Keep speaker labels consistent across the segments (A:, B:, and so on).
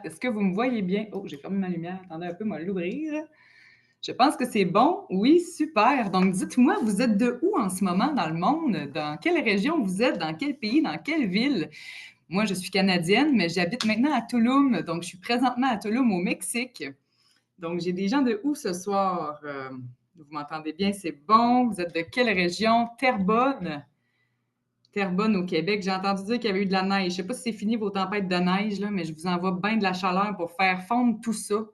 A: Est-ce que vous me voyez bien? Oh, j'ai fermé ma lumière. Attendez un peu, moi l'ouvrir. Je pense que c'est bon. Oui, super. Donc, dites-moi, vous êtes de où en ce moment dans le monde? Dans quelle région vous êtes? Dans quel pays? Dans quelle ville? Moi, je suis canadienne, mais j'habite maintenant à Tulum. Donc, je suis présentement à Tulum, au Mexique. Donc, j'ai des gens de où ce soir? Vous m'entendez bien? C'est bon. Vous êtes de quelle région? Terrebonne. Terrebonne au Québec. J'ai entendu dire qu'il y avait eu de la neige. Je ne sais pas si c'est fini vos tempêtes de neige, là, mais je vous envoie bien de la chaleur pour faire fondre tout ça.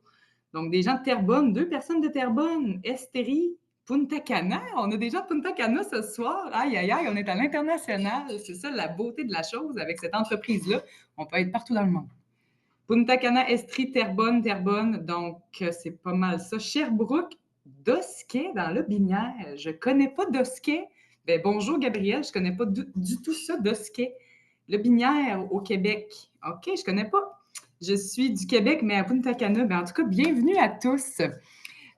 A: Donc, des gens de Terrebonne, deux personnes de Terrebonne, Estérie, Punta Cana. On a des gens de Punta Cana ce soir. Aïe, aïe, aïe, on est à l'international. C'est ça la beauté de la chose avec cette entreprise-là. On peut être partout dans le monde. Punta Cana, Estrie, Terrebonne, Terrebonne. Donc, c'est pas mal ça. Sherbrooke, Dosquet dans le Binière. Je connais pas Dosquet. Ben, bonjour Gabriel, je connais pas du tout ça, Dosquet. Le Binière au Québec. OK, je connais pas. Je suis du Québec, mais à Punta Cana. Ben, en tout cas, bienvenue à tous.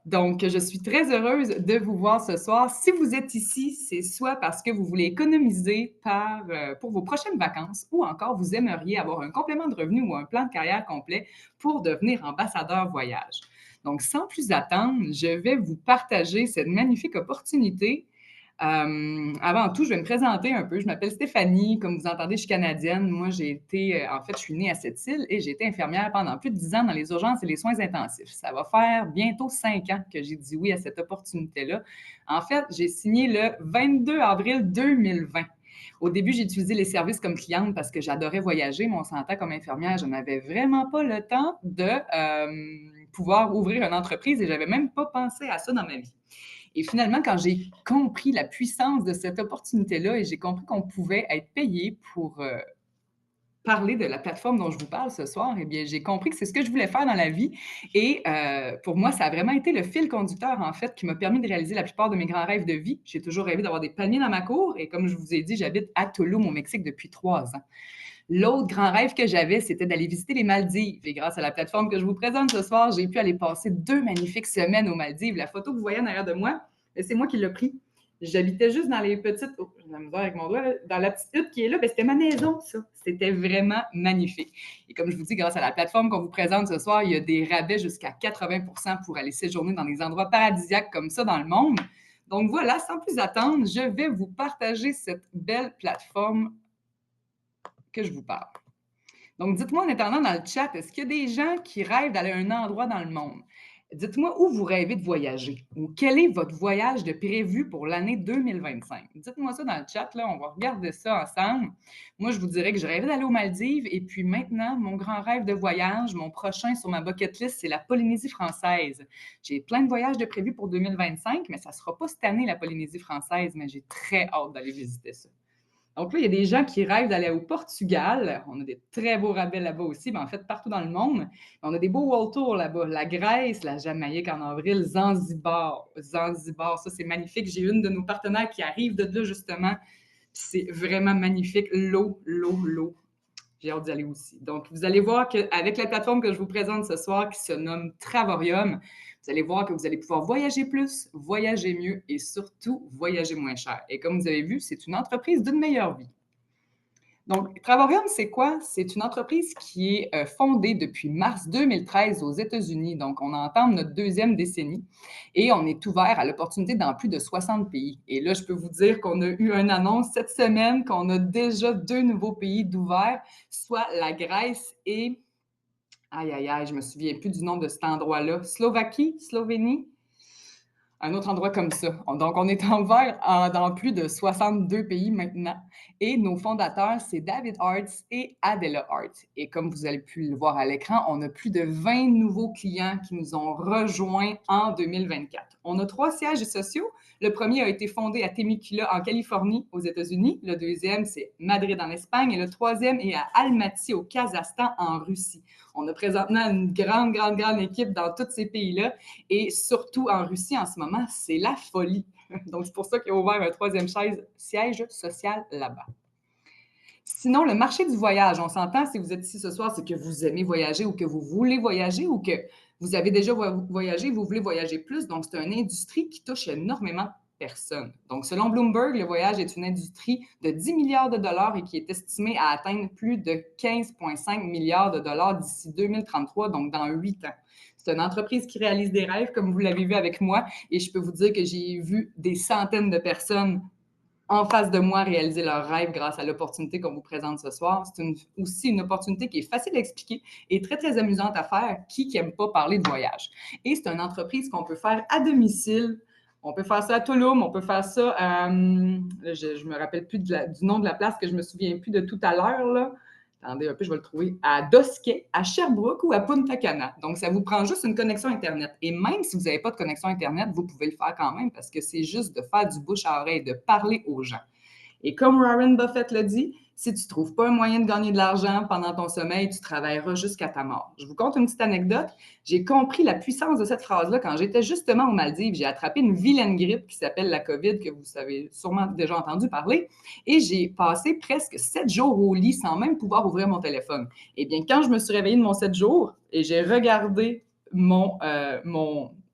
A: Donc, je suis très heureuse de vous voir ce soir. Si vous êtes ici, c'est soit parce que vous voulez économiser pour vos prochaines vacances ou encore vous aimeriez avoir un complément de revenu ou un plan de carrière complet pour devenir ambassadeur voyage. Donc, sans plus attendre, je vais vous partager cette magnifique opportunité. Avant tout, je vais me présenter un peu. Je m'appelle Stéphanie. Comme vous entendez, je suis canadienne. Moi, en fait, je suis née à cette île et j'ai été infirmière pendant plus de 10 ans dans les urgences et les soins intensifs. Ça va faire bientôt 5 ans que j'ai dit oui à cette opportunité-là. En fait, j'ai signé le 22 avril 2020. Au début, j'ai utilisé les services comme cliente parce que j'adorais voyager, mais on s'entend comme infirmière, je n'avais vraiment pas le temps de pouvoir ouvrir une entreprise et je n'avais même pas pensé à ça dans ma vie. Et finalement, quand j'ai compris la puissance de cette opportunité-là et j'ai compris qu'on pouvait être payé pour parler de la plateforme dont je vous parle ce soir, eh bien, j'ai compris que c'est ce que je voulais faire dans la vie. Et pour moi, ça a vraiment été le fil conducteur, en fait, qui m'a permis de réaliser la plupart de mes grands rêves de vie. J'ai toujours rêvé d'avoir des palmiers dans ma cour. Et comme je vous ai dit, j'habite à Tulum, au Mexique, depuis 3 ans. L'autre grand rêve que j'avais, c'était d'aller visiter les Maldives. Et grâce à la plateforme que je vous présente ce soir, j'ai pu aller passer 2 magnifiques semaines aux Maldives. La photo que vous voyez en arrière de moi, c'est moi qui l'ai pris. J'habitais juste dans les petites. Oh, j'ai de la misère avec mon doigt. Là. Dans la petite hutte qui est là, c'était ma maison, ça. C'était vraiment magnifique. Et comme je vous dis, grâce à la plateforme qu'on vous présente ce soir, il y a des rabais jusqu'à 80% pour aller séjourner dans des endroits paradisiaques comme ça dans le monde. Donc voilà, sans plus attendre, je vais vous partager cette belle plateforme que je vous parle. Donc, dites-moi en attendant dans le chat, est-ce qu'il y a des gens qui rêvent d'aller à un endroit dans le monde? Dites-moi où vous rêvez de voyager ou quel est votre voyage de prévu pour l'année 2025. Dites-moi ça dans le chat, là, on va regarder ça ensemble. Moi, je vous dirais que je rêvais d'aller aux Maldives et puis maintenant, mon grand rêve de voyage, mon prochain sur ma bucket list, c'est la Polynésie française. J'ai plein de voyages de prévus pour 2025, mais ça ne sera pas cette année, la Polynésie française, mais j'ai très hâte d'aller visiter ça. Donc là, il y a des gens qui rêvent d'aller au Portugal. On a des très beaux rabais là-bas aussi, mais en fait, partout dans le monde. On a des beaux world tours là-bas. La Grèce, la Jamaïque en avril, Zanzibar. Zanzibar, ça, c'est magnifique. J'ai une de nos partenaires qui arrive de là, justement. C'est vraiment magnifique. L'eau, l'eau, l'eau. J'ai hâte d'y aller aussi. Donc, vous allez voir qu'avec la plateforme que je vous présente ce soir, qui se nomme Travorium, vous allez voir que vous allez pouvoir voyager plus, voyager mieux et surtout voyager moins cher. Et comme vous avez vu, c'est une entreprise d'une meilleure vie. Donc, Travorium, c'est quoi? C'est une entreprise qui est fondée depuis mars 2013 aux États-Unis. Donc, on entame notre deuxième décennie et on est ouvert à l'opportunité dans plus de 60 pays. Et là, je peux vous dire qu'on a eu une annonce cette semaine qu'on a déjà 2 nouveaux pays d'ouvert, soit la Grèce et, aïe, aïe, aïe, je ne me souviens plus du nom de cet endroit-là, Slovaquie, Slovénie, un autre endroit comme ça. Donc, on est ouvert dans plus de 62 pays maintenant. Et nos fondateurs, c'est David Arts et Adela Arts. Et comme vous avez pu le voir à l'écran, on a plus de 20 nouveaux clients qui nous ont rejoints en 2024. On a 3 sièges sociaux. Le premier a été fondé à Temecula, en Californie, aux États-Unis. Le deuxième, c'est Madrid, en Espagne. Et le troisième est à Almaty, au Kazakhstan, en Russie. On a présentement une grande équipe dans tous ces pays-là. Et surtout en Russie, en ce moment, c'est la folie. Donc, c'est pour ça qu'il a ouvert un troisième siège social là-bas. Sinon, le marché du voyage, on s'entend, si vous êtes ici ce soir, c'est que vous aimez voyager ou que vous voulez voyager ou que vous avez déjà voyagé et vous voulez voyager plus. Donc, c'est une industrie qui touche énormément personnes. Donc, selon Bloomberg, le voyage est une industrie de 10 milliards de dollars et qui est estimée à atteindre plus de 15,5 milliards de dollars d'ici 2033, donc dans 8 ans. C'est une entreprise qui réalise des rêves, comme vous l'avez vu avec moi, et je peux vous dire que j'ai vu des centaines de personnes en face de moi réaliser leurs rêves grâce à l'opportunité qu'on vous présente ce soir. C'est aussi une opportunité qui est facile à expliquer et très, très amusante à faire. Qui n'aime pas parler de voyage? Et c'est une entreprise qu'on peut faire à domicile. On peut faire ça à Tulum, on peut faire ça à... je ne me rappelle plus du nom de la place, que je ne me souviens plus de tout à l'heure, là. Attendez un peu, je vais le trouver. À Dosquet, à Sherbrooke ou à Punta Cana. Donc, ça vous prend juste une connexion Internet. Et même si vous n'avez pas de connexion Internet, vous pouvez le faire quand même parce que c'est juste de faire du bouche à oreille, de parler aux gens. Et comme Warren Buffett l'a dit, si tu ne trouves pas un moyen de gagner de l'argent pendant ton sommeil, tu travailleras jusqu'à ta mort. Je vous conte une petite anecdote. J'ai compris la puissance de cette phrase-là quand j'étais justement aux Maldives. J'ai attrapé une vilaine grippe qui s'appelle la COVID, que vous avez sûrement déjà entendu parler. Et j'ai passé presque 7 jours au lit sans même pouvoir ouvrir mon téléphone. Eh bien, quand je me suis réveillée de mon 7 jours et j'ai regardé mon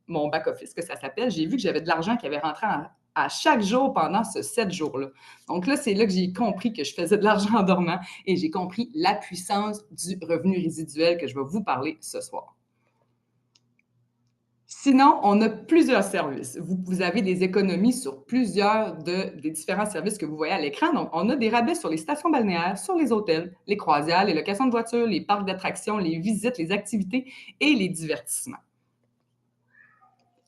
A: back-office, que ça s'appelle, j'ai vu que j'avais de l'argent qui avait rentré à chaque jour pendant ce 7 jours-là. Donc là, c'est là que j'ai compris que je faisais de l'argent en dormant et j'ai compris la puissance du revenu résiduel que je vais vous parler ce soir. Sinon, on a plusieurs services. Vous avez des économies sur plusieurs des différents services que vous voyez à l'écran. Donc, on a des rabais sur les stations balnéaires, sur les hôtels, les croisières, les locations de voitures, les parcs d'attractions, les visites, les activités et les divertissements.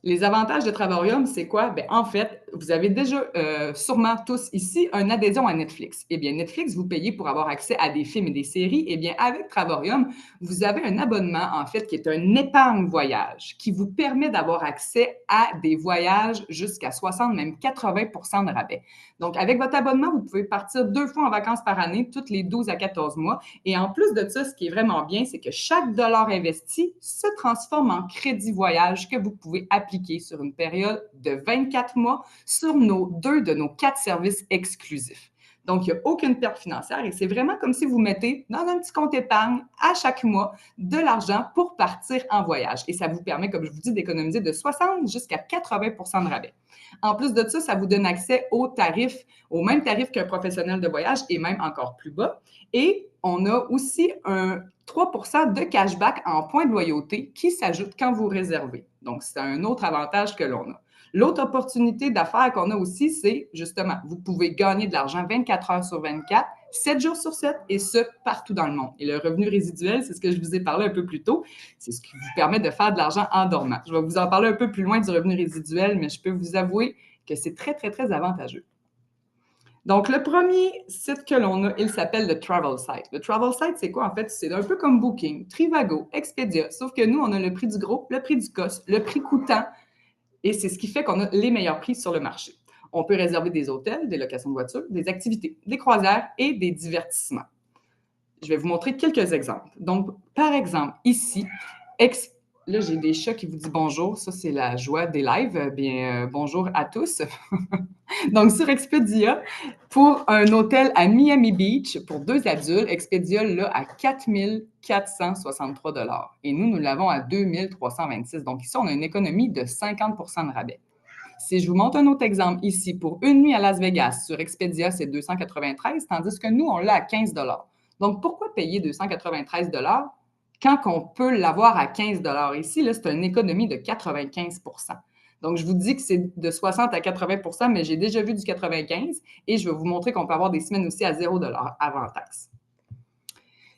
A: Les avantages de Travorium, c'est quoi? Bien, en fait, vous avez déjà sûrement tous ici une adhésion à Netflix. Eh bien, Netflix, vous payez pour avoir accès à des films et des séries. Eh bien, avec Travorium, vous avez un abonnement, en fait, qui est un épargne voyage, qui vous permet d'avoir accès à des voyages jusqu'à 60, même 80 de rabais. Donc, avec votre abonnement, vous pouvez partir 2 fois en vacances par année, toutes les 12 à 14 mois. Et en plus de ça, ce qui est vraiment bien, c'est que chaque dollar investi se transforme en crédit voyage que vous pouvez appliquer sur une période de 24 mois sur 2 de nos 4 services exclusifs. Donc, il n'y a aucune perte financière et c'est vraiment comme si vous mettez dans un petit compte épargne à chaque mois de l'argent pour partir en voyage. Et ça vous permet, comme je vous dis, d'économiser de 60 jusqu'à 80 de rabais. En plus de ça, ça vous donne accès au même tarif qu'un professionnel de voyage et même encore plus bas. Et on a aussi un 3 de cashback en points de loyauté qui s'ajoute quand vous réservez. Donc, c'est un autre avantage que l'on a. L'autre opportunité d'affaires qu'on a aussi, c'est justement, vous pouvez gagner de l'argent 24 heures sur 24, 7 jours sur 7, et ce, partout dans le monde. Et le revenu résiduel, c'est ce que je vous ai parlé un peu plus tôt, c'est ce qui vous permet de faire de l'argent en dormant. Je vais vous en parler un peu plus loin du revenu résiduel, mais je peux vous avouer que c'est très, très, très avantageux. Donc, le premier site que l'on a, il s'appelle le Travel Site. Le Travel Site, c'est quoi en fait? C'est un peu comme Booking, Trivago, Expedia, sauf que nous, on a le prix du gros, le prix du cost, le prix coûtant, et c'est ce qui fait qu'on a les meilleurs prix sur le marché. On peut réserver des hôtels, des locations de voitures, des activités, des croisières et des divertissements. Je vais vous montrer quelques exemples. Donc, par exemple, ici, là, j'ai des chats qui vous disent bonjour. Ça, c'est la joie des lives. Bien, bonjour à tous. Donc, sur Expedia, pour un hôtel à Miami Beach, pour 2 adultes, Expedia l'a à 4 463 $. Et nous l'avons à 2 326 $. Donc, ici, on a une économie de 50 de rabais. Si je vous montre un autre exemple ici, pour une nuit à Las Vegas, sur Expedia, c'est 293, tandis que nous, on l'a à 15 $. Donc, pourquoi payer 293 $ quand on peut l'avoir à 15 $ ici? Là, c'est une économie de 95 %. Donc, je vous dis que c'est de 60 à 80 %, mais j'ai déjà vu du 95 et je vais vous montrer qu'on peut avoir des semaines aussi à 0 $ avant taxe.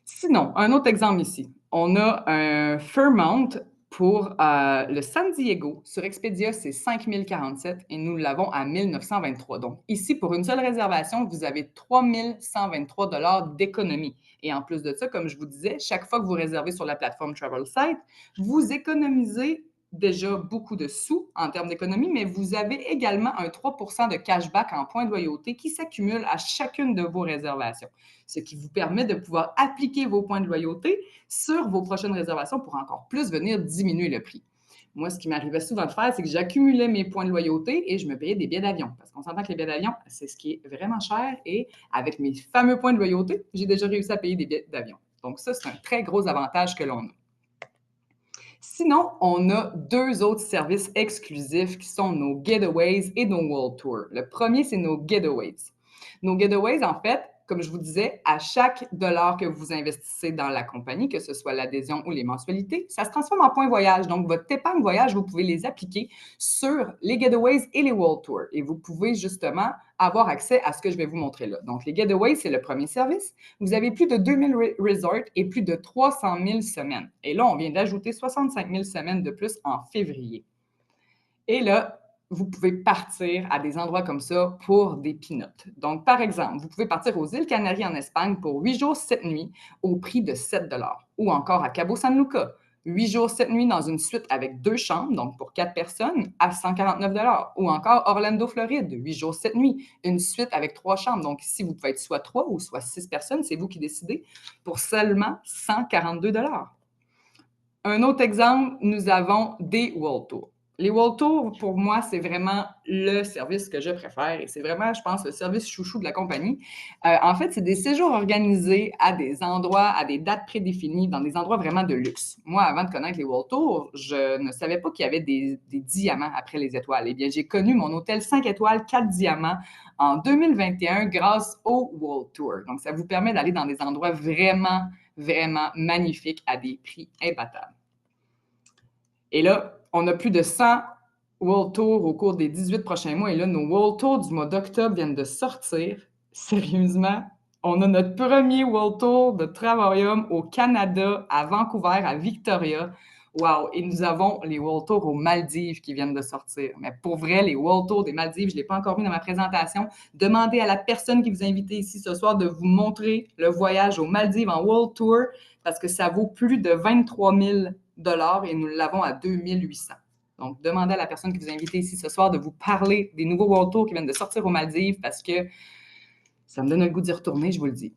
A: Sinon, un autre exemple ici. On a un Fairmont pour le San Diego. Sur Expedia, c'est 5 047 et nous l'avons à 1 923. Donc, ici, pour une seule réservation, vous avez 3 123 $ d'économie. Et en plus de ça, comme je vous disais, chaque fois que vous réservez sur la plateforme Travel Site, vous économisez déjà beaucoup de sous en termes d'économie, mais vous avez également un 3 de cashback en points de loyauté qui s'accumule à chacune de vos réservations, ce qui vous permet de pouvoir appliquer vos points de loyauté sur vos prochaines réservations pour encore plus venir diminuer le prix. Moi, ce qui m'arrivait souvent de faire, c'est que j'accumulais mes points de loyauté et je me payais des billets d'avion. Parce qu'on s'entend que les billets d'avion, c'est ce qui est vraiment cher. Et avec mes fameux points de loyauté, j'ai déjà réussi à payer des billets d'avion. Donc ça, c'est un très gros avantage que l'on a. Sinon, on a deux autres services exclusifs qui sont nos Getaways et nos World Tours. Le premier, c'est nos Getaways. Nos Getaways, en fait, comme je vous disais, à chaque dollar que vous investissez dans la compagnie, que ce soit l'adhésion ou les mensualités, ça se transforme en points voyage. Donc, votre épargne voyage, vous pouvez les appliquer sur les Getaways et les World Tours. Et vous pouvez justement avoir accès à ce que je vais vous montrer là. Donc, les Getaways, c'est le premier service. Vous avez plus de 2000 resorts et plus de 300 000 semaines. Et là, on vient d'ajouter 65 000 semaines de plus en février. Et là, vous pouvez partir à des endroits comme ça pour des peanuts. Donc, par exemple, vous pouvez partir aux îles Canaries en Espagne pour 8 jours, 7 nuits au prix de 7 ou encore à Cabo San Lucas, 8 jours, 7 nuits dans une suite avec 2 chambres, donc pour 4 personnes, à 149 ou encore Orlando, Floride, 8 jours, 7 nuits, une suite avec 3 chambres. Donc, ici, vous pouvez être soit 3 ou soit 6 personnes, c'est vous qui décidez, pour seulement 142 $. Un autre exemple, nous avons des World Tours. Les World Tours, pour moi, c'est vraiment le service que je préfère et c'est vraiment, je pense, le service chouchou de la compagnie. En fait, c'est des séjours organisés à des endroits, à des dates prédéfinies, dans des endroits vraiment de luxe. Moi, avant de connaître les World Tours, je ne savais pas qu'il y avait des diamants après les étoiles. Eh bien, j'ai connu mon hôtel 5 étoiles, 4 diamants en 2021 grâce au World Tour. Donc, ça vous permet d'aller dans des endroits vraiment, vraiment magnifiques à des prix imbattables. Et là, on a plus de 100 World Tours au cours des 18 prochains mois. Et là, nos World Tours du mois d'octobre viennent de sortir. Sérieusement, on a notre premier World Tour de Travarium au Canada, à Vancouver, à Victoria. Wow! Et nous avons les World Tours aux Maldives qui viennent de sortir. Mais pour vrai, les World Tours des Maldives, je ne l'ai pas encore mis dans ma présentation. Demandez à la personne qui vous a invité ici ce soir de vous montrer le voyage aux Maldives en World Tour parce que ça vaut plus de 23 000 $ et nous l'avons à 2 800. Donc, demandez à la personne qui vous a invité ici ce soir de vous parler des nouveaux World Tours qui viennent de sortir aux Maldives parce que ça me donne le goût d'y retourner, je vous le dis.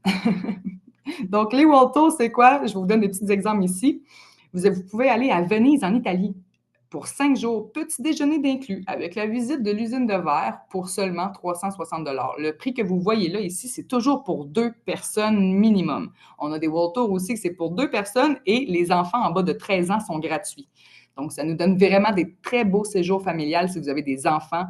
A: Donc, les World Tours, c'est quoi? Je vous donne des petits exemples ici. Vous pouvez aller à Venise, en Italie, pour 5 jours, petit déjeuner d'inclus, avec la visite de l'usine de verre pour seulement 360 $. Le prix que vous voyez là, ici, c'est toujours pour 2 personnes minimum. On a des World Tours aussi que c'est pour 2 personnes et les enfants en bas de 13 ans sont gratuits. Donc, ça nous donne vraiment des très beaux séjours familiales si vous avez des enfants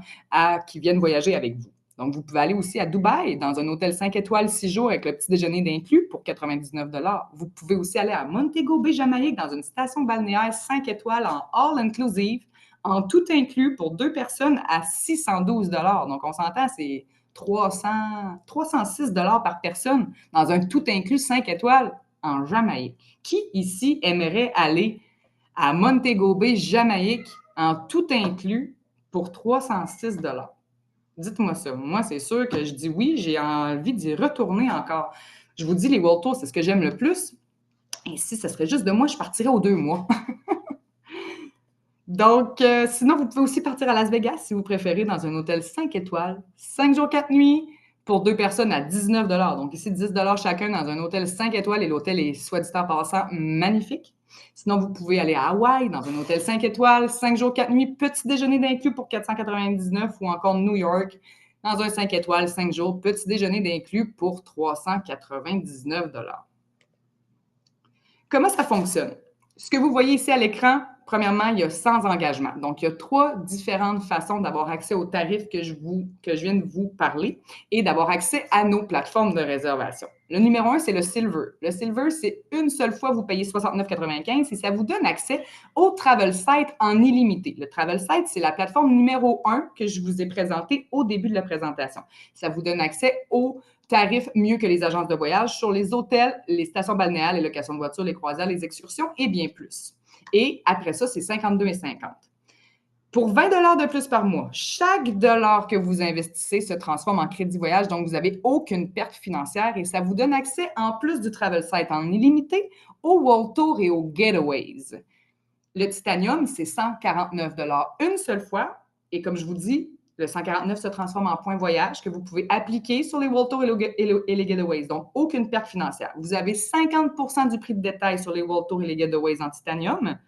A: qui viennent voyager avec vous. Donc, vous pouvez aller aussi à Dubaï, dans un hôtel 5 étoiles, 6 jours, avec le petit déjeuner d'inclus pour 99 $. Vous pouvez aussi aller à Montego Bay, Jamaïque, dans une station balnéaire 5 étoiles en all-inclusive, en tout inclus pour 2 personnes à 612 $. Donc, on s'entend, c'est 306 $ par personne dans un tout inclus 5 étoiles en Jamaïque. Qui ici aimerait aller à Montego Bay, Jamaïque, en tout inclus pour 306 $? Dites-moi ça. Moi, c'est sûr que je dis oui, j'ai envie d'y retourner encore. Je vous dis, les World Tours, c'est ce que j'aime le plus. Et si ce serait juste de moi, je partirais aux 2 mois. Donc, sinon, vous pouvez aussi partir à Las Vegas si vous préférez, dans un hôtel 5 étoiles, 5 jours, 4 nuits, pour 2 personnes à 19 $. Donc, ici, 10 $ chacun dans un hôtel 5 étoiles et l'hôtel est, soit dit en passant, magnifique. Sinon, vous pouvez aller à Hawaï, dans un hôtel 5 étoiles, 5 jours, 4 nuits, petit déjeuner d'inclus pour 499 ou encore New York, dans un 5 étoiles, 5 jours, petit déjeuner d'inclus pour 399 $. Comment ça fonctionne? Ce que vous voyez ici à l'écran, premièrement, il y a sans engagement. Donc, il y a 3 différentes façons d'avoir accès aux tarifs que je viens de vous parler et d'avoir accès à nos plateformes de réservation. Le numéro 1, c'est le Silver. Le Silver, c'est une seule fois, vous payez 69,95 et ça vous donne accès au Travel Site en illimité. Le Travel Site, c'est la plateforme numéro 1 que je vous ai présentée au début de la présentation. Ça vous donne accès aux tarifs mieux que les agences de voyage sur les hôtels, les stations balnéaires, les locations de voitures, les croisières, les excursions et bien plus. Et après ça, c'est 52,50 $. Pour 20 $ de plus par mois, chaque dollar que vous investissez se transforme en crédit voyage, donc vous n'avez aucune perte financière et ça vous donne accès, en plus du Travel Site en illimité, au World Tour et aux Getaways. Le Titanium, c'est 149 $ une seule fois et comme je vous dis, le 149 se transforme en points voyage que vous pouvez appliquer sur les World Tour et les Getaways. Donc, aucune perte financière. Vous avez 50 % du prix de détail sur les World Tour et les Getaways en titanium.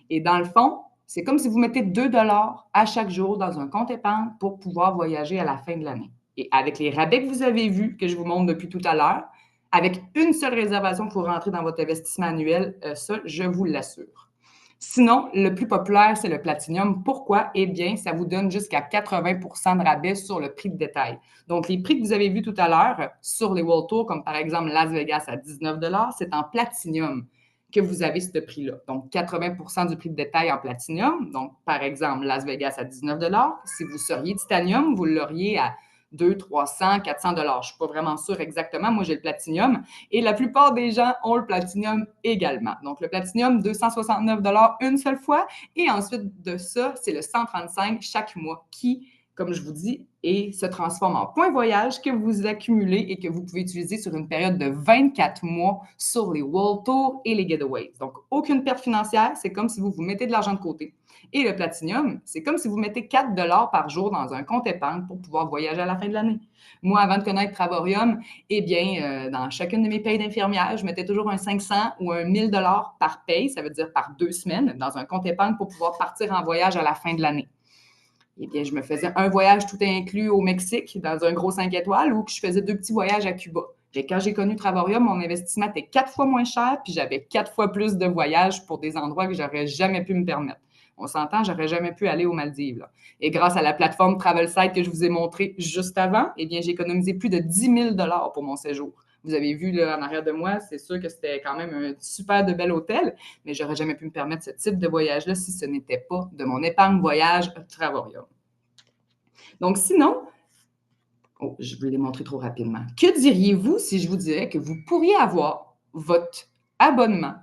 A: Et dans le fond, c'est comme si vous mettez 2 $ à chaque jour dans un compte épargne pour pouvoir voyager à la fin de l'année. Et avec les rabais que vous avez vus, que je vous montre depuis tout à l'heure, avec une seule réservation pour rentrer dans votre investissement annuel, ça, je vous l'assure. Sinon, le plus populaire, c'est le Platinum. Pourquoi? Eh bien, ça vous donne jusqu'à 80 de rabais sur le prix de détail. Donc, les prix que vous avez vus tout à l'heure sur les World Tours, comme par exemple Las Vegas à 19 c'est en Platinum que vous avez ce prix-là. Donc, 80 du prix de détail en Platinum. Donc, par exemple, Las Vegas à 19 Si vous seriez Titanium, vous l'auriez à 200, 300, 400 Je ne suis pas vraiment sûre exactement. Moi, j'ai le Platinum. Et la plupart des gens ont le Platinum également. Donc, le Platinum, 269 une seule fois. Et ensuite de ça, c'est le 135 chaque mois qui, comme je vous dis, se transforme en points voyage que vous accumulez et que vous pouvez utiliser sur une période de 24 mois sur les World Tours et les Getaways. Donc, aucune perte financière. C'est comme si vous vous mettez de l'argent de côté. Et le Platinum, c'est comme si vous mettez 4 par jour dans un compte épargne pour pouvoir voyager à la fin de l'année. Moi, avant de connaître Travorium, eh bien, dans chacune de mes payes d'infirmière, je mettais toujours un 500 ou un 1000 par paye, ça veut dire par 2 semaines, dans un compte épargne pour pouvoir partir en voyage à la fin de l'année. Eh bien, je me faisais un voyage tout inclus au Mexique, dans un gros 5 étoiles, ou que je faisais 2 petits voyages à Cuba. Et quand j'ai connu Travorium, mon investissement était 4 fois moins cher, puis j'avais 4 fois plus de voyages pour des endroits que j'aurais jamais pu me permettre. On s'entend, j'aurais jamais pu aller aux Maldives. Là. Et grâce à la plateforme TravelSite que je vous ai montrée juste avant, eh bien, j'ai économisé plus de 10 000 pour mon séjour. Vous avez vu là, en arrière de moi, c'est sûr que c'était quand même un super de bel hôtel, mais j'aurais jamais pu me permettre ce type de voyage-là si ce n'était pas de mon épargne voyage Travorium. Donc, sinon, je vais les montrer trop rapidement. Que diriez-vous si je vous disais que vous pourriez avoir votre abonnement,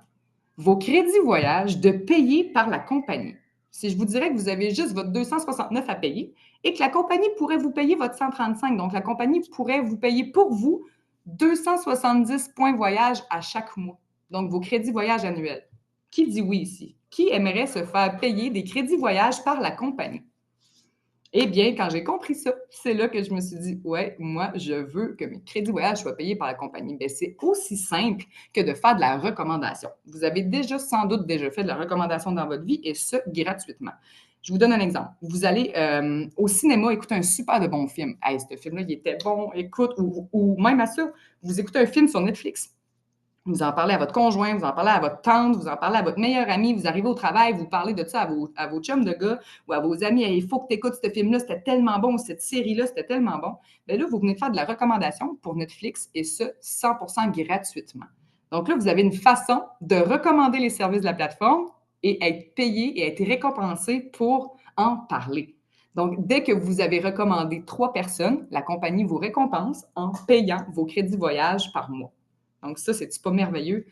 A: vos crédits voyage de payer par la compagnie? Si je vous dirais que vous avez juste votre 269 à payer et que la compagnie pourrait vous payer votre 135, donc la compagnie pourrait vous payer pour vous 270 points voyage à chaque mois, donc vos crédits voyage annuels. Qui dit oui ici? Qui aimerait se faire payer des crédits voyage par la compagnie? Eh bien, quand j'ai compris ça, c'est là que je me suis dit, ouais, moi, je veux que mes crédits voyage soient payés par la compagnie. Bien, c'est aussi simple que de faire de la recommandation. Vous avez sans doute déjà fait de la recommandation dans votre vie et ce, gratuitement. Je vous donne un exemple. Vous allez au cinéma écouter un super de bon film. Hey, ce film-là, il était bon, écoute, ou même à ça, vous écoutez un film sur Netflix. Vous en parlez à votre conjoint, vous en parlez à votre tante, vous en parlez à votre meilleur ami, vous arrivez au travail, vous parlez de ça à vos chums de gars ou à vos amis. Il faut que tu écoutes ce film-là, c'était tellement bon, cette série-là, c'était tellement bon. Bien là, vous venez de faire de la recommandation pour Netflix et ce, 100% gratuitement. Donc là, vous avez une façon de recommander les services de la plateforme et être payé et être récompensé pour en parler. Donc, dès que vous avez recommandé 3 personnes, la compagnie vous récompense en payant vos crédits voyage par mois. Donc, ça, c'est-tu pas merveilleux?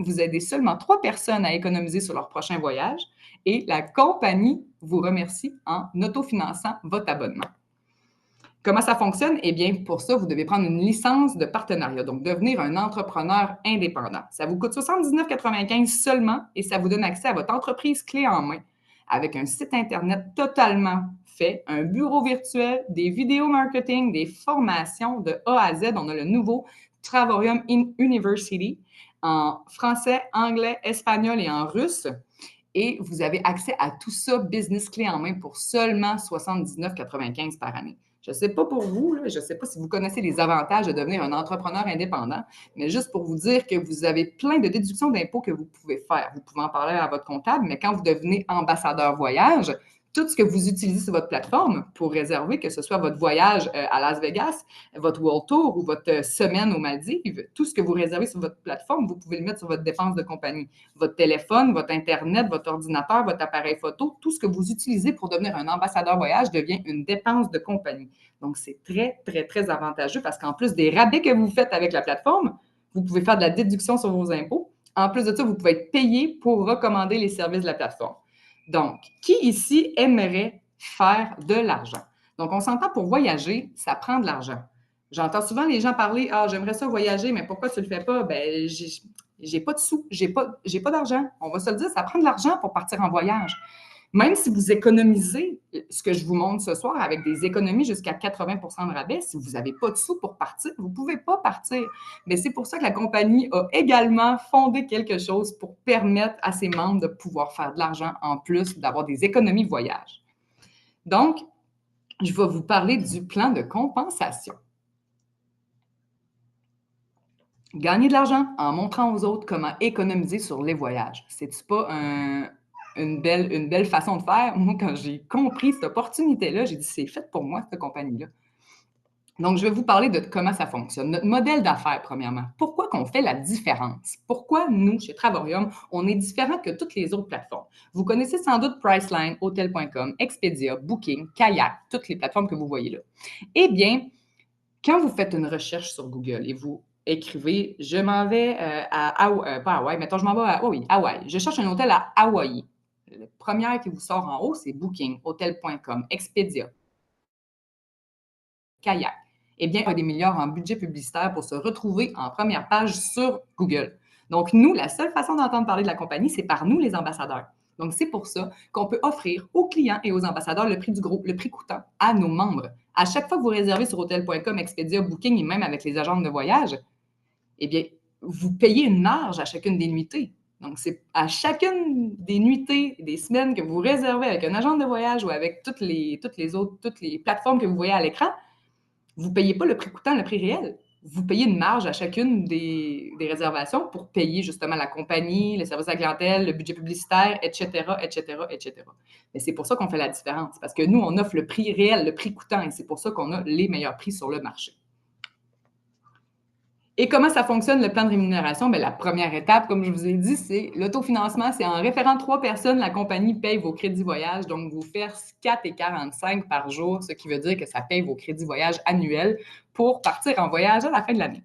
A: Vous aidez seulement 3 personnes à économiser sur leur prochain voyage et la compagnie vous remercie en autofinançant votre abonnement. Comment ça fonctionne? Eh bien, pour ça, vous devez prendre une licence de partenariat, donc devenir un entrepreneur indépendant. Ça vous coûte 79,95 seulement et ça vous donne accès à votre entreprise clé en main avec un site Internet totalement fait, un bureau virtuel, des vidéos marketing, des formations de A à Z. On a le nouveau Travorium University en français, anglais, espagnol et en russe. Et vous avez accès à tout ça, business clé en main, pour seulement 79,95 par année. Je ne sais pas pour vous, là, je ne sais pas si vous connaissez les avantages de devenir un entrepreneur indépendant, mais juste pour vous dire que vous avez plein de déductions d'impôts que vous pouvez faire. Vous pouvez en parler à votre comptable, mais quand vous devenez ambassadeur voyage, tout ce que vous utilisez sur votre plateforme pour réserver, que ce soit votre voyage à Las Vegas, votre World Tour ou votre semaine aux Maldives, tout ce que vous réservez sur votre plateforme, vous pouvez le mettre sur votre dépense de compagnie. Votre téléphone, votre Internet, votre ordinateur, votre appareil photo, tout ce que vous utilisez pour devenir un ambassadeur voyage devient une dépense de compagnie. Donc, c'est très, très, très avantageux parce qu'en plus des rabais que vous faites avec la plateforme, vous pouvez faire de la déduction sur vos impôts. En plus de ça, vous pouvez être payé pour recommander les services de la plateforme. Donc, qui ici aimerait faire de l'argent? Donc, on s'entend pour voyager, ça prend de l'argent. J'entends souvent les gens parler, ah, j'aimerais ça voyager, mais pourquoi tu ne le fais pas? Ben, j'ai pas de sous, j'ai pas d'argent. On va se le dire, ça prend de l'argent pour partir en voyage. Même si vous économisez ce que je vous montre ce soir avec des économies jusqu'à 80 de rabais, si vous n'avez pas de sous pour partir, vous ne pouvez pas partir. Mais c'est pour ça que la compagnie a également fondé quelque chose pour permettre à ses membres de pouvoir faire de l'argent en plus d'avoir des économies de voyage. Donc, je vais vous parler du plan de compensation. Gagner de l'argent en montrant aux autres comment économiser sur les voyages. C'est-tu pas une belle façon de faire. Moi, quand j'ai compris cette opportunité-là, j'ai dit, c'est fait pour moi, cette compagnie-là. Donc, je vais vous parler de comment ça fonctionne. Notre modèle d'affaires, premièrement. Pourquoi qu'on fait la différence? Pourquoi nous, chez Travorium, on est différent que toutes les autres plateformes? Vous connaissez sans doute Priceline, Hotel.com, Expedia, Booking, Kayak, toutes les plateformes que vous voyez là. Eh bien, quand vous faites une recherche sur Google et vous écrivez « Je m'en vais à Hawaï », pas Hawaï, mettons, je m'en vais à, oui, Hawaï. Je cherche un hôtel à Hawaï. La première qui vous sort en haut, c'est Booking, Hotel.com, Expedia, Kayak. Eh bien, il y a des milliards en budget publicitaire pour se retrouver en première page sur Google. Donc, nous, la seule façon d'entendre parler de la compagnie, c'est par nous, les ambassadeurs. Donc, c'est pour ça qu'on peut offrir aux clients et aux ambassadeurs le prix du groupe, le prix coûtant à nos membres. À chaque fois que vous réservez sur Hotel.com, Expedia, Booking et même avec les agences de voyage, eh bien, vous payez une marge à chacune des nuitées. Donc, c'est à chacune des nuitées, des semaines que vous réservez avec un agent de voyage ou avec toutes les plateformes que vous voyez à l'écran, vous ne payez pas le prix coûtant, le prix réel. Vous payez une marge à chacune des réservations pour payer justement la compagnie, le service à la clientèle, le budget publicitaire, etc., etc., etc. Mais c'est pour ça qu'on fait la différence, parce que nous, on offre le prix réel, le prix coûtant, et c'est pour ça qu'on a les meilleurs prix sur le marché. Et comment ça fonctionne, le plan de rémunération? Bien, la première étape, comme je vous ai dit, c'est l'autofinancement. C'est en référant 3 personnes, la compagnie paye vos crédits voyage. Donc, vous verse 4,45 par jour, ce qui veut dire que ça paye vos crédits voyage annuels pour partir en voyage à la fin de l'année.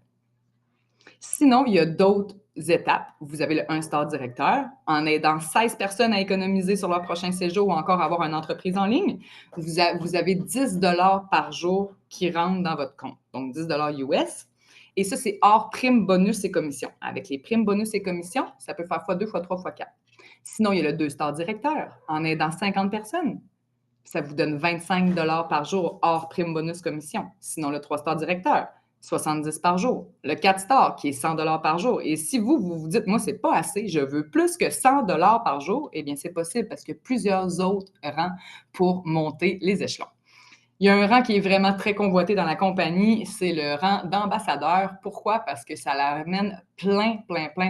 A: Sinon, il y a d'autres étapes. Vous avez le 1-star directeur. En aidant 16 personnes à économiser sur leur prochain séjour ou encore avoir une entreprise en ligne, vous avez 10 $ par jour qui rentrent dans votre compte. Donc, 10 $ US. Et ça, c'est hors primes, bonus et commissions. Avec les primes, bonus et commissions, ça peut faire x2, x3, x4. Sinon, il y a le 2-star directeur. En aidant 50 personnes, ça vous donne 25 $ par jour hors primes, bonus, commission. Sinon, le 3-star directeur, 70 par jour. Le 4-star, qui est 100 $ par jour. Et si vous dites, moi, c'est pas assez, je veux plus que 100 $ par jour, eh bien, c'est possible parce qu'il y a plusieurs autres rangs pour monter les échelons. Il y a un rang qui est vraiment très convoité dans la compagnie, c'est le rang d'ambassadeur. Pourquoi? Parce que ça leur amène plein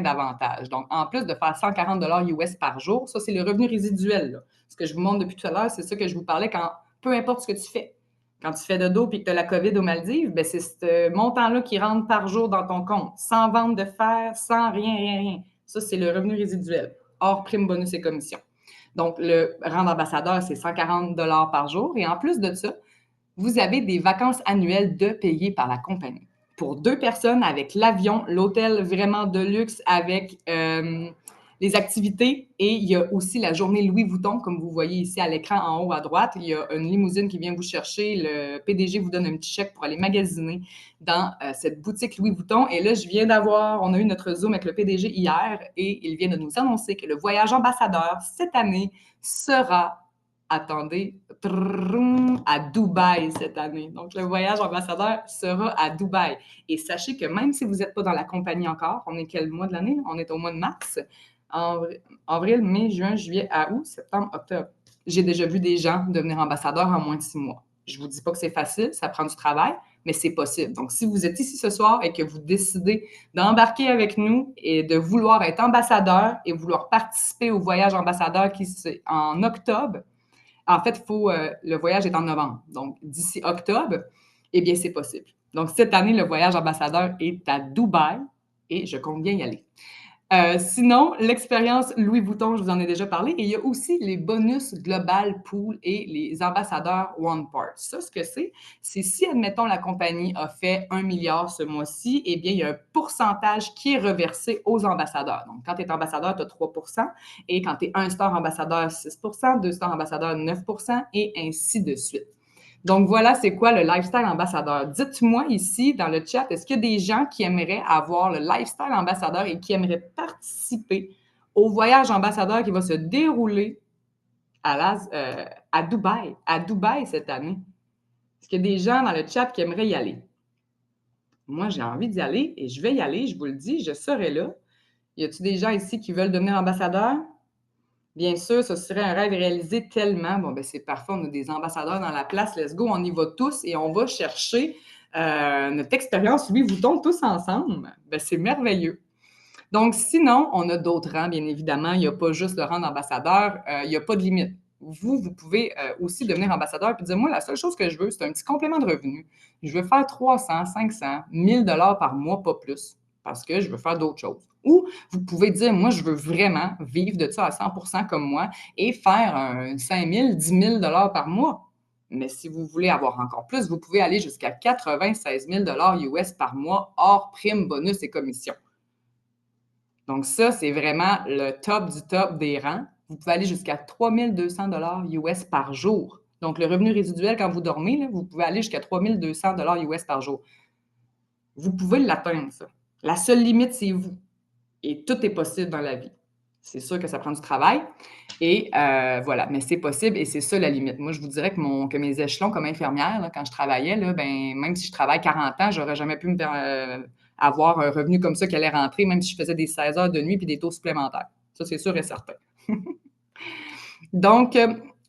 A: d'avantages. Donc, en plus de faire 140 $ US par jour, ça, c'est le revenu résiduel, là. Ce que je vous montre depuis tout à l'heure, c'est ça que je vous parlais quand, peu importe ce que tu fais. Quand tu fais de dos et que tu as la COVID aux Maldives, bien, c'est ce montant-là qui rentre par jour dans ton compte, sans vente de fer, sans rien. Ça, c'est le revenu résiduel, hors prime, bonus et commission. Donc, le rang d'ambassadeur, c'est 140 $ par jour. Et en plus de ça, vous avez des vacances annuelles de payées par la compagnie. Pour 2 personnes avec l'avion, l'hôtel vraiment de luxe avec les activités et il y a aussi la journée Louis Vuitton, comme vous voyez ici à l'écran en haut à droite. Il y a une limousine qui vient vous chercher. Le PDG vous donne un petit chèque pour aller magasiner dans cette boutique Louis Vuitton. Et là, on a eu notre Zoom avec le PDG hier et il vient de nous annoncer que le voyage ambassadeur cette année sera, attendez, à Dubaï cette année. Donc, le voyage ambassadeur sera à Dubaï. Et sachez que même si vous n'êtes pas dans la compagnie encore, on est quel mois de l'année? On est au mois de mars, avril, mai, juin, juillet, août, septembre, octobre. J'ai déjà vu des gens devenir ambassadeurs en moins de 6 mois. Je ne vous dis pas que c'est facile, ça prend du travail, mais c'est possible. Donc, si vous êtes ici ce soir et que vous décidez d'embarquer avec nous et de vouloir être ambassadeur et vouloir participer au voyage ambassadeur qui c'est en octobre, en fait, le voyage est en novembre. Donc, d'ici octobre, eh bien, c'est possible. Donc, cette année, le voyage ambassadeur est à Dubaï et je compte bien y aller. Sinon, l'expérience Louis Vuitton, je vous en ai déjà parlé. Et il y a aussi les bonus Global Pool et les ambassadeurs One Part. Ça, ce que c'est si, admettons, la compagnie a fait 1 milliard ce mois-ci, eh bien, il y a un pourcentage qui est reversé aux ambassadeurs. Donc, quand tu es ambassadeur, tu as 3 et quand tu es 1-star ambassadeur, 6 2-star ambassadeur, 9 et ainsi de suite. Donc, voilà, c'est quoi le lifestyle ambassadeur? Dites-moi ici dans le chat, est-ce qu'il y a des gens qui aimeraient avoir le lifestyle ambassadeur et qui aimeraient participer au voyage ambassadeur qui va se dérouler à Dubaï cette année? Est-ce qu'il y a des gens dans le chat qui aimeraient y aller? Moi, j'ai envie d'y aller et je vais y aller, je vous le dis, je serai là. Y a-t-il des gens ici qui veulent devenir ambassadeurs? Bien sûr, ce serait un rêve réalisé tellement. Bon, ben c'est parfait, on a des ambassadeurs dans la place, let's go, on y va tous et on va chercher notre expérience Louis Vuitton tous ensemble. Ben, c'est merveilleux. Donc, sinon, on a d'autres rangs, bien évidemment. Il n'y a pas juste le rang d'ambassadeur. Il n'y a pas de limite. Vous pouvez aussi devenir ambassadeur et dire, moi, la seule chose que je veux, c'est un petit complément de revenu. Je veux faire 300, 500, 1000 dollars par mois, pas plus, parce que je veux faire d'autres choses. Ou vous pouvez dire, moi, je veux vraiment vivre de ça à 100% comme moi et faire un 5 000, 10 000 dollars par mois. Mais si vous voulez avoir encore plus, vous pouvez aller jusqu'à 96 000 dollars US par mois, hors prime, bonus et commission. Donc ça, c'est vraiment le top du top des rangs. Vous pouvez aller jusqu'à 3 200 US par jour. Donc, le revenu résiduel, quand vous dormez, là, vous pouvez aller jusqu'à 3 200 US par jour. Vous pouvez l'atteindre, ça. La seule limite, c'est vous. Et tout est possible dans la vie. C'est sûr que ça prend du travail. Et voilà, mais c'est possible et c'est ça la limite. Moi, je vous dirais que mes échelons comme infirmière, là, quand je travaillais, là, ben, même si je travaille 40 ans, j'aurais jamais pu avoir un revenu comme ça qui allait rentrer, même si je faisais des 16 heures de nuit puis des taux supplémentaires. Ça, c'est sûr et certain. Donc,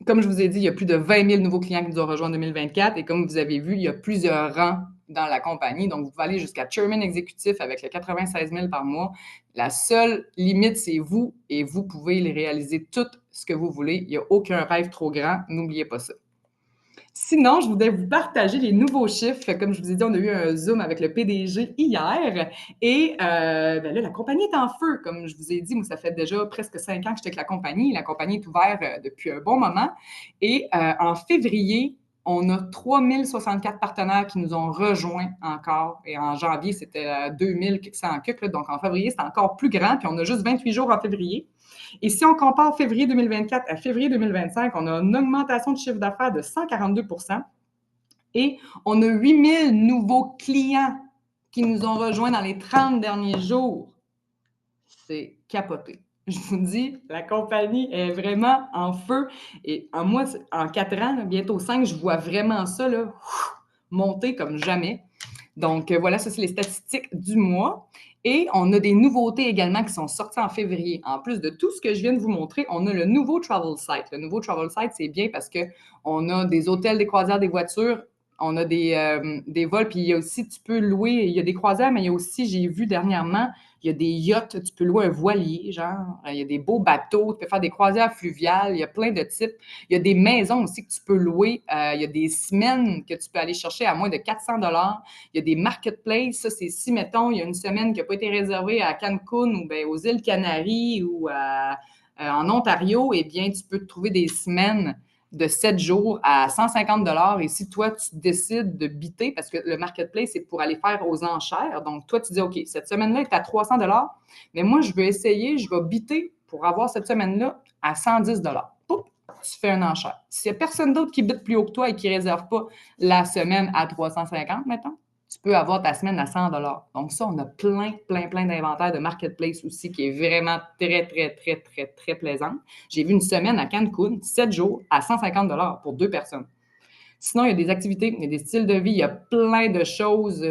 A: comme je vous ai dit, il y a plus de 20 000 nouveaux clients qui nous ont rejoints en 2024 et comme vous avez vu, il y a plusieurs rangs dans la compagnie. Donc, vous pouvez aller jusqu'à chairman exécutif avec le 96 000 par mois. La seule limite, c'est vous et vous pouvez les réaliser tout ce que vous voulez. Il n'y a aucun rêve trop grand. N'oubliez pas ça. Sinon, je voudrais vous partager les nouveaux chiffres. Comme je vous ai dit, on a eu un Zoom avec le PDG hier et ben là, la compagnie est en feu. Comme je vous ai dit, moi, ça fait déjà presque 5 ans que j'étais avec la compagnie. La compagnie est ouverte depuis un bon moment. Et en février, on a 3064 partenaires qui nous ont rejoints encore. Et en janvier, c'était 2400 cucs. Donc, en février, c'était encore plus grand. Puis, on a juste 28 jours en février. Et si on compare février 2024 à février 2025, on a une augmentation de chiffre d'affaires de 142 et on a 8000 nouveaux clients qui nous ont rejoints dans les 30 derniers jours. C'est capoté. Je vous dis, la compagnie est vraiment en feu. Et en 4 ans, bientôt 5, je vois vraiment ça là, monter comme jamais. Donc, voilà, ça, c'est les statistiques du mois. Et on a des nouveautés également qui sont sorties en février. En plus de tout ce que je viens de vous montrer, on a le nouveau Travel Site. Le nouveau Travel Site, c'est bien parce qu'on a des hôtels, des croisières, des voitures. On a des vols, puis il y a aussi, tu peux louer, il y a des croisières, mais il y a aussi, j'ai vu dernièrement, il y a des yachts, tu peux louer un voilier, genre, il y a des beaux bateaux, tu peux faire des croisières fluviales, il y a plein de types. Il y a des maisons aussi que tu peux louer, il y a des semaines que tu peux aller chercher à moins de 400 $. Il y a des marketplaces, ça c'est si, mettons, il y a une semaine qui n'a pas été réservée à Cancun ou bien aux îles Canaries ou en Ontario, eh bien, tu peux te trouver des semaines de 7 jours à 150 $ et si toi, tu décides de biter, parce que le marketplace, c'est pour aller faire aux enchères, donc toi, tu dis, OK, cette semaine-là est à 300 $, mais moi, je veux essayer, je vais biter pour avoir cette semaine-là à 110 $. Poup, tu fais une enchère. S'il n'y a personne d'autre qui bite plus haut que toi et qui ne réserve pas la semaine à 350, mettons, tu peux avoir ta semaine à 100 $. Donc ça, on a plein d'inventaires de marketplace aussi qui est vraiment très plaisant. J'ai vu une semaine à Cancun, 7 jours à 150 $ pour 2 personnes. Sinon, il y a des activités, il y a des styles de vie, il y a plein de choses.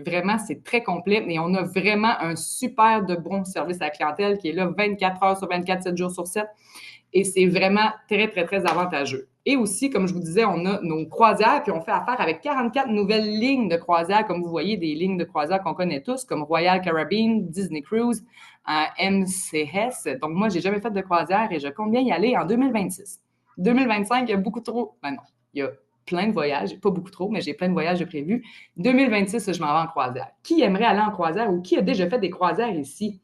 A: Vraiment, c'est très complet et on a vraiment un super de bon service à la clientèle qui est là 24 heures sur 24, 7 jours sur 7. Et c'est vraiment très avantageux. Et aussi, comme je vous disais, on a nos croisières, puis on fait affaire avec 44 nouvelles lignes de croisières, comme vous voyez, des lignes de croisières qu'on connaît tous, comme Royal Caribbean, Disney Cruise, MCS. Donc, moi, j'ai jamais fait de croisière et je compte bien y aller en 2026. 2025, il y a beaucoup trop. Ben non, il y a plein de voyages, pas beaucoup trop, mais j'ai plein de voyages de prévus. 2026, je m'en vais en croisière. Qui aimerait aller en croisière ou qui a déjà fait des croisières ici?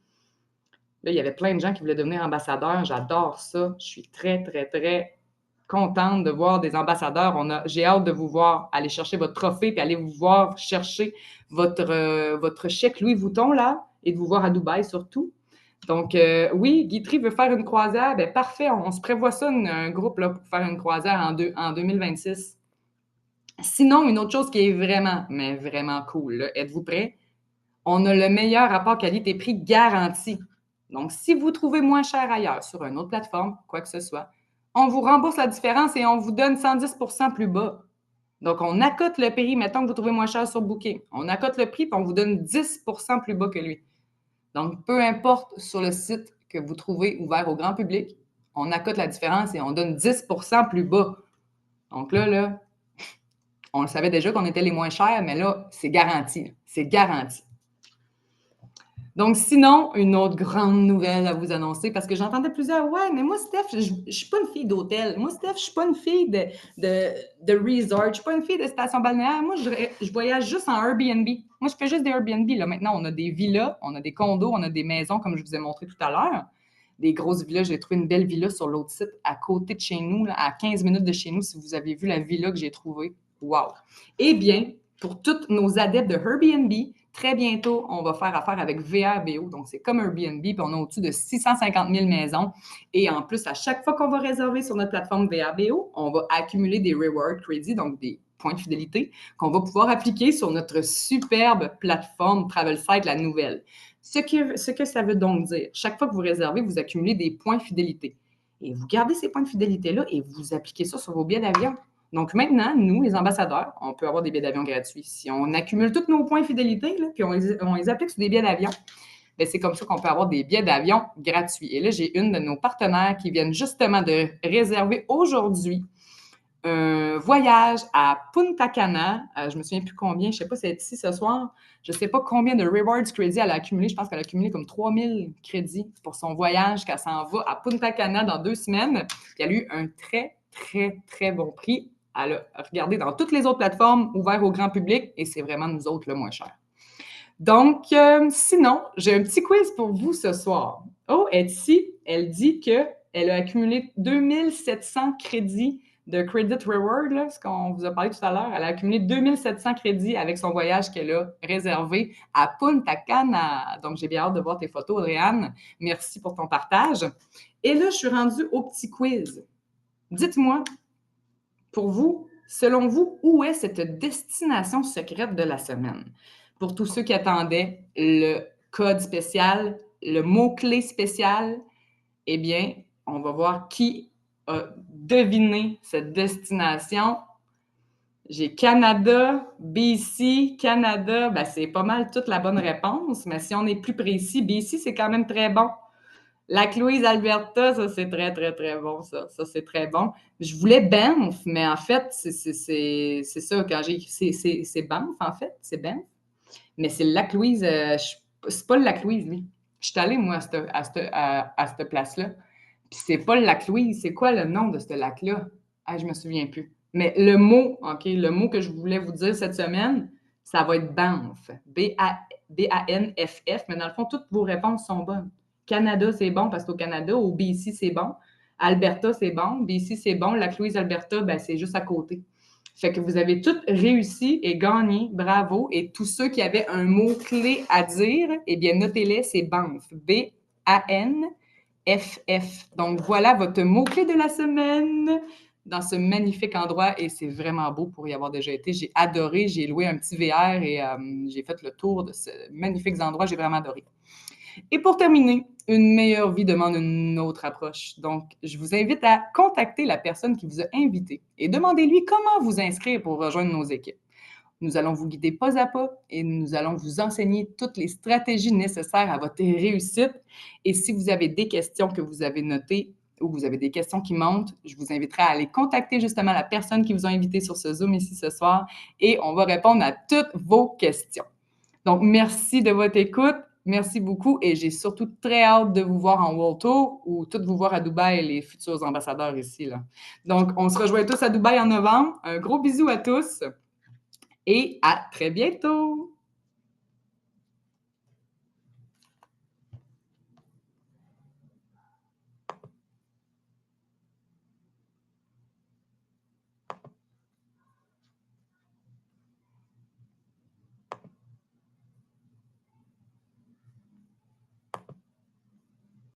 A: Là, il y avait plein de gens qui voulaient devenir ambassadeurs. J'adore ça. Je suis très contente de voir des ambassadeurs. J'ai hâte de vous voir aller chercher votre trophée puis aller vous voir chercher votre chèque Louis Vuitton, là, et de vous voir à Dubaï surtout. Donc, oui, Guitry veut faire une croisière. Bien, parfait. On se prévoit ça, un groupe là, pour faire une croisière en 2026. Sinon, une autre chose qui est vraiment cool, là, êtes-vous prêts? On a le meilleur rapport qualité-prix garanti. Donc, si vous trouvez moins cher ailleurs sur une autre plateforme, quoi que ce soit, on vous rembourse la différence et on vous donne 110 % plus bas. Donc, on accote le prix, mettons que vous trouvez moins cher sur Booking. On accote le prix et on vous donne 10 % plus bas que lui. Donc, peu importe sur le site que vous trouvez ouvert au grand public, on accote la différence et on donne 10 % plus bas. Donc là, on le savait déjà qu'on était les moins chers, mais là, c'est garanti. C'est garanti. Donc, sinon, une autre grande nouvelle à vous annoncer, parce que j'entendais plusieurs, ouais, mais moi, Steph, je ne suis pas une fille d'hôtel. Moi, Steph, je ne suis pas une fille de resort. Je ne suis pas une fille de station balnéaire. Moi, je voyage juste en Airbnb. Moi, je fais juste des Airbnb. Là. Maintenant, on a des villas, on a des condos, on a des maisons, comme je vous ai montré tout à l'heure. Des grosses villas. J'ai trouvé une belle villa sur l'autre site, à côté de chez nous, là, à 15 minutes de chez nous, si vous avez vu la villa que j'ai trouvée. Wow! Eh bien, pour tous nos adeptes de Airbnb, très bientôt, on va faire affaire avec VRBO. Donc, c'est comme Airbnb, puis on a au-dessus de 650 000 maisons. Et en plus, à chaque fois qu'on va réserver sur notre plateforme VRBO, on va accumuler des reward credits, donc des points de fidélité, qu'on va pouvoir appliquer sur notre superbe plateforme Travel Site, la nouvelle. Ce que ça veut donc dire, chaque fois que vous réservez, vous accumulez des points de fidélité. Et vous gardez ces points de fidélité-là et vous appliquez ça sur vos billets d'avion. Donc maintenant, nous, les ambassadeurs, on peut avoir des billets d'avion gratuits. Si on accumule tous nos points de fidélité, là, puis on les applique sur des billets d'avion, bien, c'est comme ça qu'on peut avoir des billets d'avion gratuits. Et là, j'ai une de nos partenaires qui viennent justement de réserver aujourd'hui un voyage à Punta Cana. Je ne me souviens plus combien, je ne sais pas si elle est ici ce soir. Je ne sais pas combien de rewards crédits elle a accumulé. Je pense qu'elle a accumulé comme 3000 crédits pour son voyage, qu'elle s'en va à Punta Cana dans 2 semaines. Puis elle a eu un très, très, très bon prix. Elle a regardé dans toutes les autres plateformes ouvertes au grand public et c'est vraiment nous autres le moins cher. Donc, sinon, j'ai un petit quiz pour vous ce soir. Oh, elle est ici. Elle dit qu'elle a accumulé 2700 crédits de Credit Reward, là, ce qu'on vous a parlé tout à l'heure. Elle a accumulé 2700 crédits avec son voyage qu'elle a réservé à Punta Cana. Donc, j'ai bien hâte de voir tes photos, Adrienne. Merci pour ton partage. Et là, je suis rendue au petit quiz. Dites-moi, pour vous, selon vous, où est cette destination secrète de la semaine? Pour tous ceux qui attendaient le code spécial, le mot-clé spécial, eh bien, on va voir qui a deviné cette destination. J'ai Canada, BC, Canada, ben c'est pas mal toute la bonne réponse, mais si on est plus précis, BC, c'est quand même très bon. Lac-Louise, Alberta, ça, c'est très, très, très bon, ça. Ça, c'est très bon. Je voulais Banff, mais en fait, c'est ça, quand j'ai écrit, c'est Banff, en fait, c'est Banff. Mais c'est le Lac-Louise, c'est pas le Lac-Louise, lui. Je suis allée, moi, à cette place-là. Puis c'est pas le Lac-Louise, c'est quoi le nom de ce lac-là? Ah, je me souviens plus. Mais le mot, OK, le mot que je voulais vous dire cette semaine, ça va être Banff. B-A-N-F-F, mais dans le fond, toutes vos réponses sont bonnes. Canada, c'est bon parce qu'au Canada, au BC, c'est bon. Alberta, c'est bon. BC, c'est bon. Lac-Louise, Alberta, ben, c'est juste à côté. Fait que vous avez toutes réussi et gagné. Bravo. Et tous ceux qui avaient un mot-clé à dire, eh bien, notez-les, c'est Banff. B-A-N-F-F. Donc, voilà votre mot-clé de la semaine dans ce magnifique endroit et c'est vraiment beau pour y avoir déjà été. J'ai adoré. J'ai loué un petit VR et j'ai fait le tour de ce magnifique endroit. J'ai vraiment adoré. Et pour terminer, une meilleure vie demande une autre approche. Donc, je vous invite à contacter la personne qui vous a invité et demandez-lui comment vous inscrire pour rejoindre nos équipes. Nous allons vous guider pas à pas et nous allons vous enseigner toutes les stratégies nécessaires à votre réussite. Et si vous avez des questions que vous avez notées ou vous avez des questions qui montent, je vous inviterai à aller contacter justement la personne qui vous a invité sur ce Zoom ici ce soir et on va répondre à toutes vos questions. Donc, merci de votre écoute. Merci beaucoup et j'ai surtout très hâte de vous voir en World Tour ou toutes vous voir à Dubaï, les futurs ambassadeurs ici, là. Donc, on se rejoint tous à Dubaï en novembre. Un gros bisou à tous et à très bientôt!